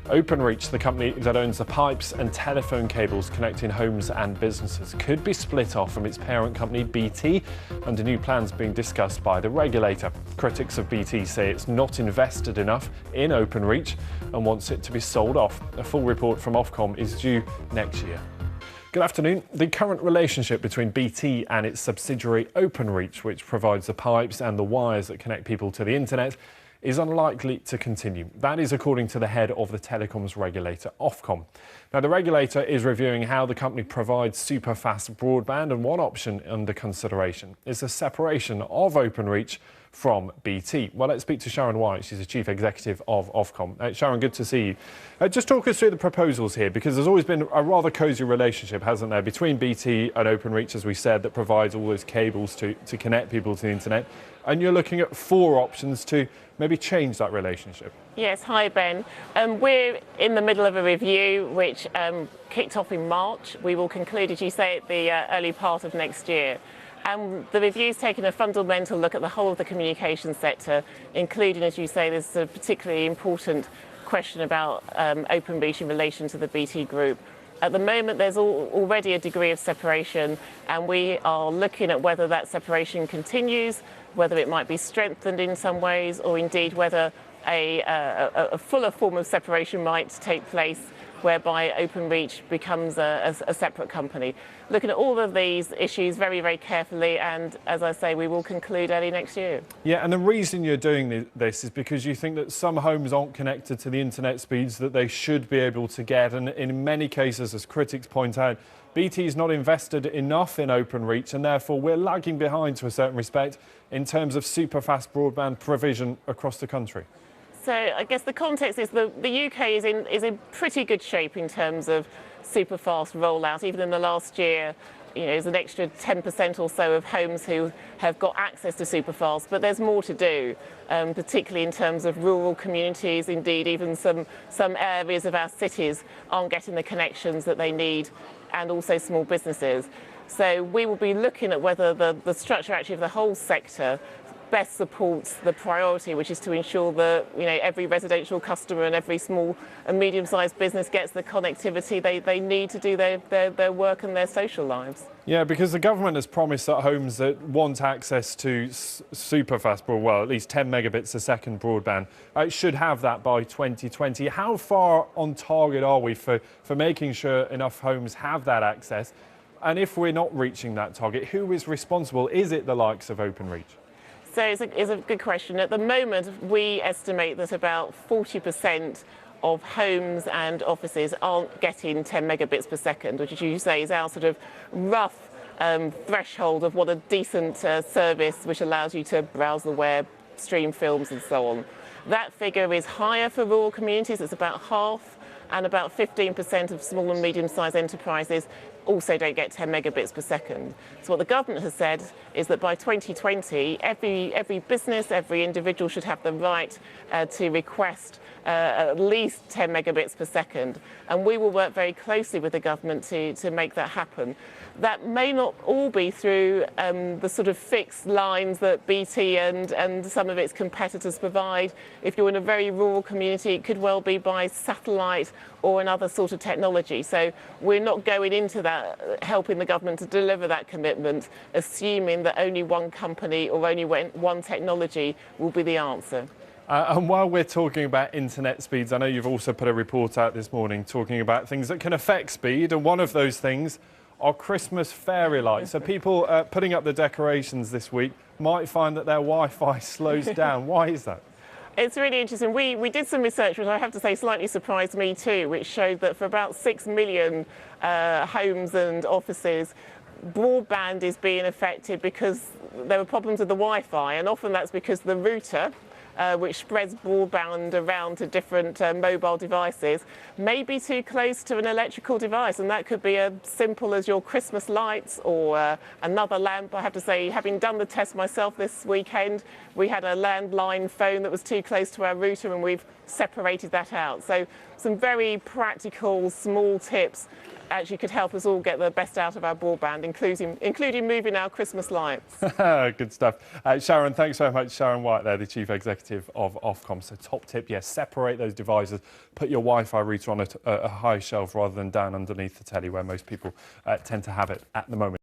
Openreach, the company that owns the pipes and telephone cables connecting homes and businesses, could be split off from its parent company BT under new plans being discussed by the regulator. Critics of BT say it's not invested enough in Openreach and wants it to be sold off. A full report from Ofcom is due next year. Good afternoon. The current relationship between BT and its subsidiary Openreach, which provides the pipes and the wires that connect people to the internet, is unlikely to continue. That is according to the head of the telecoms regulator, Ofcom. Now, the regulator is reviewing how the company provides super-fast broadband, and one option under consideration is a separation of Openreach from BT. Well, let's speak to Sharon White. She's the Chief Executive of Ofcom. Sharon, good to see you. Just talk us through the proposals here, because there's always been a rather cosy relationship, hasn't there, between BT and Openreach, as we said, that provides all those cables to connect people to the internet. And you're looking at 4 options to maybe change that relationship. Yes, hi Ben. We're in the middle of a review which kicked off in March. We will conclude, as you say, at the early part of next year. And the review's taken a fundamental look at the whole of the communications sector, including, as you say, there's a particularly important question about Openreach in relation to the BT group. At the moment, there's already a degree of separation, and we are looking at whether that separation continues, whether it might be strengthened in some ways, or indeed whether a fuller form of separation might take place, whereby Openreach becomes a separate company. Looking at all of these issues very, very carefully, and as I say, we will conclude early next year. Yeah, and the reason you're doing this is because you think that some homes aren't connected to the internet speeds that they should be able to get, and in many cases, as critics point out, BT's not invested enough in Openreach, and therefore we're lagging behind to a certain respect in terms of super-fast broadband provision across the country. So I guess the context is the UK is in pretty good shape in terms of super fast rollout. Even in the last year, there's an extra 10% or so of homes who have got access to super fast, but there's more to do, particularly in terms of rural communities. Indeed, even some areas of our cities aren't getting the connections that they need, and also small businesses. So we will be looking at whether the structure actually of the whole sector best supports the priority, which is to ensure that every residential customer and every small and medium-sized business gets the connectivity they need to do their work and their social lives. Yeah, because the government has promised that homes that want access to super fast broadband, well, at least 10 megabits a second broadband, should have that by 2020. How far on target are we for making sure enough homes have that access? And if we're not reaching that target, who is responsible? Is it the likes of Openreach? So it's a good question. At the moment, we estimate that about 40% of homes and offices aren't getting 10 megabits per second, which, as you say, is our sort of rough threshold of what a decent service which allows you to browse the web, stream films and so on. That figure is higher for rural communities. It's about half, and about 15% of small and medium-sized enterprises also don't get 10 megabits per second. So what the government has said is that by 2020, every business, every individual should have the right to request at least 10 megabits per second. And we will work very closely with the government to make that happen. That may not all be through the sort of fixed lines that BT and some of its competitors provide. If you're in a very rural community, it could well be by satellite or another sort of technology. So we're not going into that helping the government to deliver that commitment, assuming that only one company or only one technology will be the answer. And while we're talking about internet speeds, I know you've also put a report out this morning talking about things that can affect speed, and one of those things are Christmas fairy lights. So people putting up the decorations this week might find that their Wi-Fi slows down. Why is that? It's really interesting. We did some research, which I have to say slightly surprised me too, which showed that for about 6 million homes and offices, broadband is being affected because there were problems with the Wi-Fi, and often that's because the router, which spreads broadband around to different mobile devices, may be too close to an electrical device, and that could be as simple as your Christmas lights or another lamp. I have to say, having done the test myself this weekend, we had a landline phone that was too close to our router, and we've separated that out. So some very practical, small tips actually could help us all get the best out of our broadband, including moving our Christmas lights. Good stuff. Sharon, thanks very much. Sharon White there, the Chief Executive. executive of Ofcom. So top tip, yes, separate those devices. Put your Wi-Fi router on a high shelf rather than down underneath the telly where most people tend to have it at the moment.